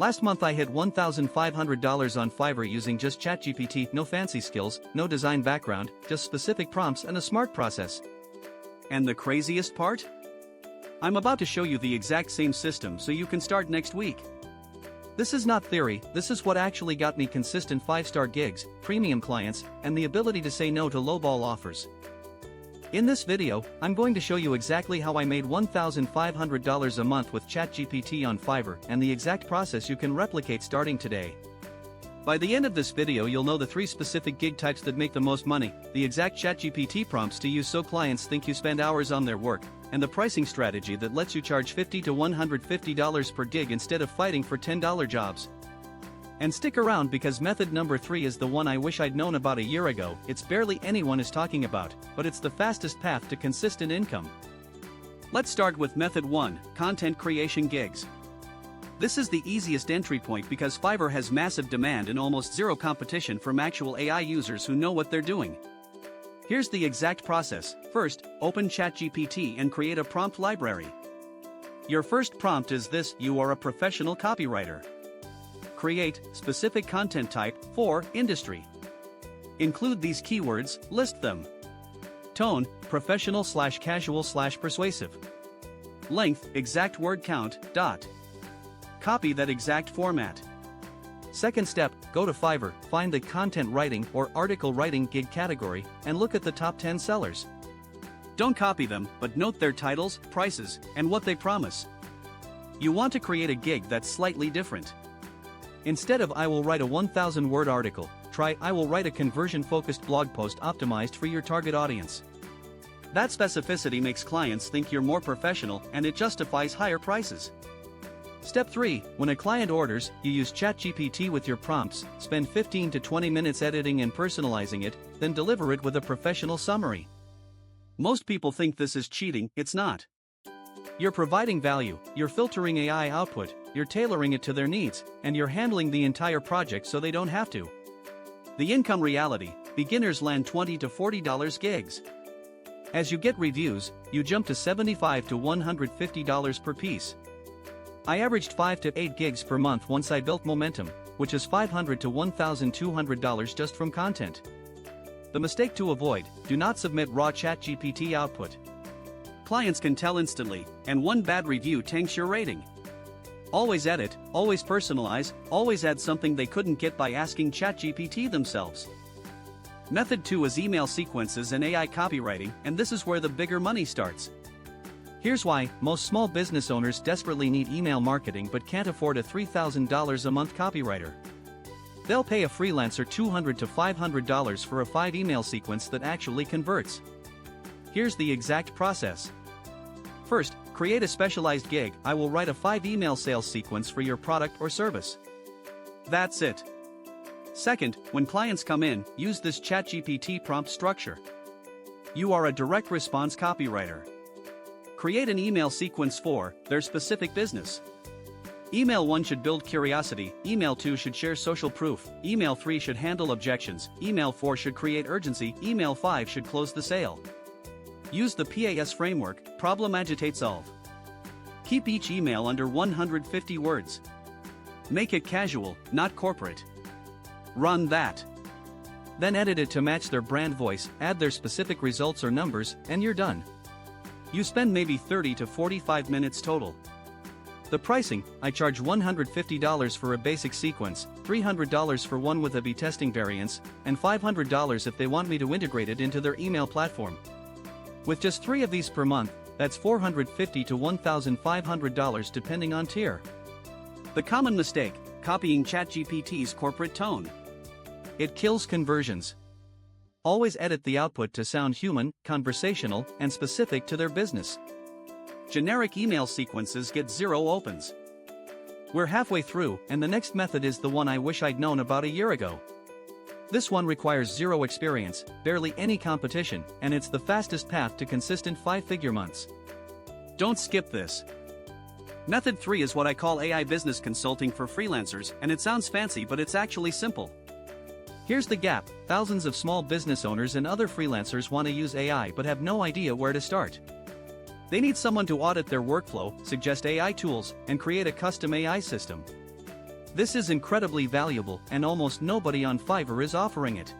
Last month I hit $1,500 on Fiverr using just ChatGPT, no fancy skills, no design background, just specific prompts and a smart process. And the craziest part? I'm about to show you the exact same system so you can start next week. This is not theory, this is what actually got me consistent 5-star gigs, premium clients, and the ability to say no to lowball offers. In this video, I'm going to show you exactly how I made $1,500 a month with ChatGPT on Fiverr and the exact process you can replicate starting today. By the end of this video you'll know the 3 specific gig types that make the most money, the exact ChatGPT prompts to use so clients think you spend hours on their work, and the pricing strategy that lets you charge $50 to $150 per gig instead of fighting for $10 jobs. And stick around because method number 3 is the one I wish I'd known about a year ago. It's barely anyone is talking about, but it's the fastest path to consistent income. Let's start with method 1, content creation gigs. This is the easiest entry point because Fiverr has massive demand and almost zero competition from actual AI users who know what they're doing. Here's the exact process. First, open ChatGPT and create a prompt library. Your first prompt is this: you are a professional copywriter. Create specific content type for industry. Include these keywords, list them. Tone, professional/casual/persuasive. Length, exact word count, dot. Copy that exact format. Second step, go to Fiverr, find the content writing or article writing gig category, and look at the top 10 sellers. Don't copy them, but note their titles, prices, and what they promise. You want to create a gig that's slightly different. Instead of "I will write a 1,000-word article," try "I will write a conversion-focused blog post optimized for your target audience." That specificity makes clients think you're more professional and it justifies higher prices. Step 3, when a client orders, you use ChatGPT with your prompts, spend 15 to 20 minutes editing and personalizing it, then deliver it with a professional summary. Most people think this is cheating, it's not. You're providing value, you're filtering AI output, you're tailoring it to their needs, and you're handling the entire project so they don't have to. The income reality: beginners land $20 to $40 gigs. As you get reviews, you jump to $75 to $150 per piece. I averaged 5 to 8 gigs per month once I built momentum, which is $500 to $1,200 just from content. The mistake to avoid: do not submit raw ChatGPT output. Clients can tell instantly, and one bad review tanks your rating. Always edit, always personalize, always add something they couldn't get by asking ChatGPT themselves. Method 2 is email sequences and AI copywriting, and this is where the bigger money starts. Here's why: most small business owners desperately need email marketing but can't afford a $3,000 a month copywriter. They'll pay a freelancer $200 to $500 for a 5-email sequence that actually converts. Here's the exact process. First, create a specialized gig. I will write a 5-email sales sequence for your product or service. That's it. Second, when clients come in, use this ChatGPT prompt structure. You are a direct response copywriter. Create an email sequence for their specific business. Email 1 should build curiosity, email 2 should share social proof, email 3 should handle objections, email 4 should create urgency, email 5 should close the sale. Use the PAS framework, problem, agitate, solve. Keep each email under 150 words. Make it casual, not corporate. Run that. Then edit it to match their brand voice, add their specific results or numbers, and you're done. You spend maybe 30 to 45 minutes total. The pricing: I charge $150 for a basic sequence, $300 for one with A/B testing variants, and $500 if they want me to integrate it into their email platform. With just 3 of these per month, that's $450 to $1,500 depending on tier. The common mistake: copying ChatGPT's corporate tone. It kills conversions. Always edit the output to sound human, conversational, and specific to their business. Generic email sequences get 0 opens. We're halfway through, and the next method is the one I wish I'd known about a year ago. This one requires 0 experience, barely any competition, and it's the fastest path to consistent 5-figure months. Don't skip this. Method 3 is what I call AI business consulting for freelancers, and it sounds fancy but it's actually simple. Here's the gap: thousands of small business owners and other freelancers want to use AI but have no idea where to start. They need someone to audit their workflow, suggest AI tools, and create a custom AI system. This is incredibly valuable and almost nobody on Fiverr is offering it.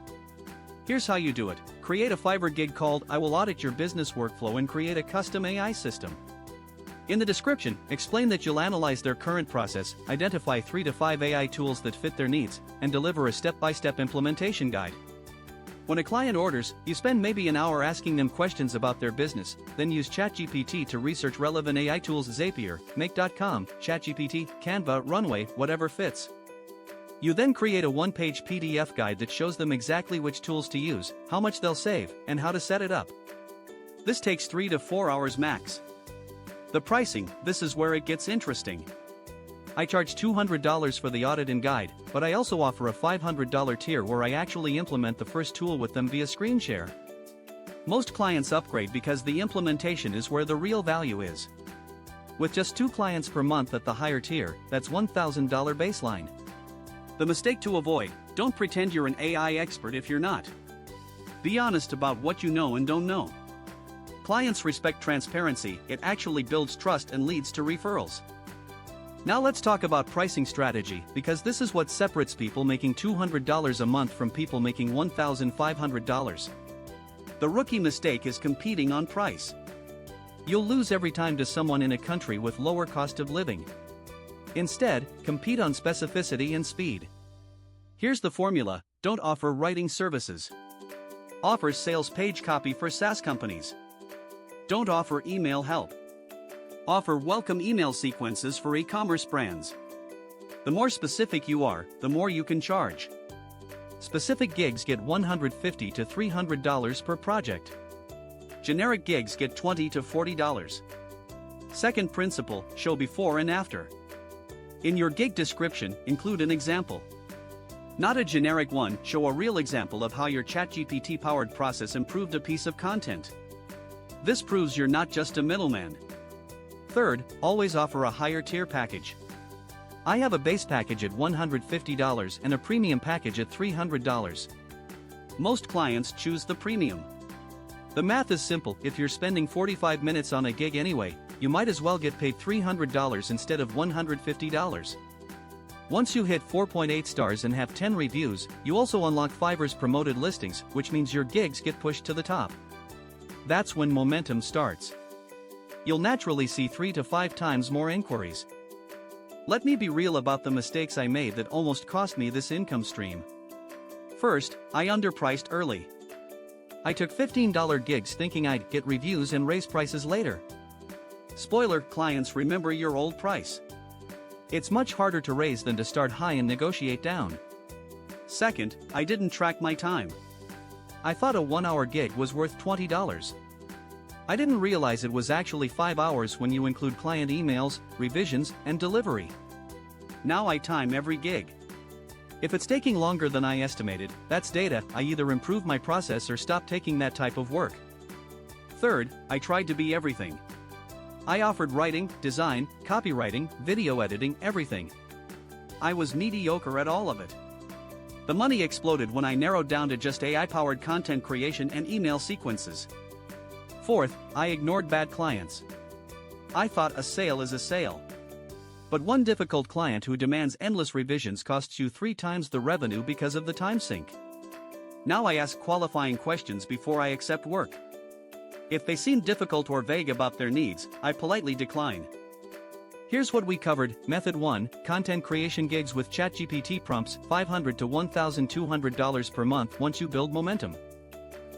Here's how you do it. Create a Fiverr gig called "I will audit your business workflow and create a custom AI system." In the description, explain that you'll analyze their current process, identify 3 to 5 AI tools that fit their needs, and deliver a step-by-step implementation guide. When a client orders, you spend maybe an hour asking them questions about their business, then use ChatGPT to research relevant AI tools: Zapier, Make.com, ChatGPT, Canva, Runway, whatever fits. You then create a one-page PDF guide that shows them exactly which tools to use, how much they'll save, and how to set it up. This takes 3 to 4 hours max. The pricing, this is where it gets interesting. I charge $200 for the audit and guide, but I also offer a $500 tier where I actually implement the first tool with them via screen share. Most clients upgrade because the implementation is where the real value is. With just 2 clients per month at the higher tier, that's $1,000 baseline. The mistake to avoid: don't pretend you're an AI expert if you're not. Be honest about what you know and don't know. Clients respect transparency, it actually builds trust and leads to referrals. Now let's talk about pricing strategy, because this is what separates people making $200 a month from people making $1,500. The rookie mistake is competing on price. You'll lose every time to someone in a country with lower cost of living. Instead, compete on specificity and speed. Here's the formula: don't offer writing services. Offer sales page copy for SaaS companies. Don't offer email help. Offer welcome email sequences for e-commerce brands. The more specific you are, the more you can charge. Specific gigs get $150 to $300 per project. Generic gigs get $20 to $40. Second principle: show before and after. In your gig description, include an example. Not a generic one, show a real example of how your ChatGPT-powered process improved a piece of content. This proves you're not just a middleman. Third, always offer a higher tier package. I have a base package at $150 and a premium package at $300. Most clients choose the premium. The math is simple: if you're spending 45 minutes on a gig anyway, you might as well get paid $300 instead of $150. Once you hit 4.8 stars and have 10 reviews, you also unlock Fiverr's promoted listings, which means your gigs get pushed to the top. That's when momentum starts. You'll naturally see 3 to 5 times more inquiries. Let me be real about the mistakes I made that almost cost me this income stream. First, I underpriced early. I took $15 gigs thinking I'd get reviews and raise prices later. Spoiler: clients remember your old price. It's much harder to raise than to start high and negotiate down. Second, I didn't track my time. I thought a 1-hour gig was worth $20. I didn't realize it was actually 5 hours when you include client emails, revisions, and delivery. Now I time every gig. If it's taking longer than I estimated, that's data. I either improve my process or stop taking that type of work. Third, I tried to be everything. I offered writing, design, copywriting, video editing, everything. I was mediocre at all of it. The money exploded when I narrowed down to just AI-powered content creation and email sequences. Fourth, I ignored bad clients. I thought a sale is a sale. But one difficult client who demands endless revisions costs you 3 times the revenue because of the time sink. Now I ask qualifying questions before I accept work. If they seem difficult or vague about their needs, I politely decline. Here's what we covered. Method 1, content creation gigs with ChatGPT prompts, $500 to $1,200 per month once you build momentum.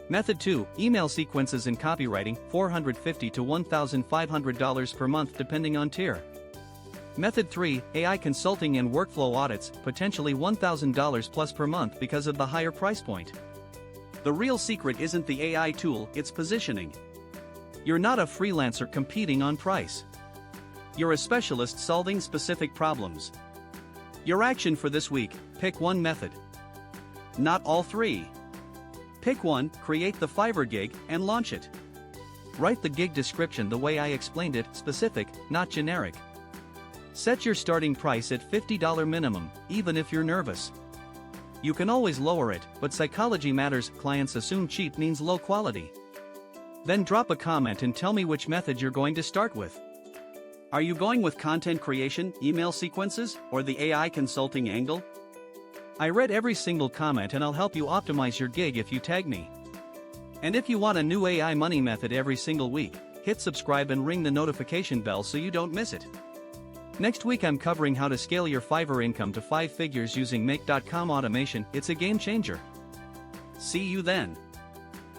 Method 2, email sequences and copywriting, $450 to $1,500 per month depending on tier. Method 3, AI consulting and workflow audits, potentially $1,000 plus per month because of the higher price point. The real secret isn't the AI tool, it's positioning. You're not a freelancer competing on price. You're a specialist solving specific problems. Your action for this week: pick one method. Not all 3. Pick one, create the Fiverr gig, and launch it. Write the gig description the way I explained it, specific, not generic. Set your starting price at $50 minimum, even if you're nervous. You can always lower it, but psychology matters. Clients assume cheap means low quality. Then drop a comment and tell me which method you're going to start with. Are you going with content creation, email sequences, or the AI consulting angle? I read every single comment and I'll help you optimize your gig if you tag me. And if you want a new AI money method every single week, hit subscribe and ring the notification bell so you don't miss it. Next week I'm covering how to scale your Fiverr income to 5 figures using Make.com automation. It's a game changer. See you then.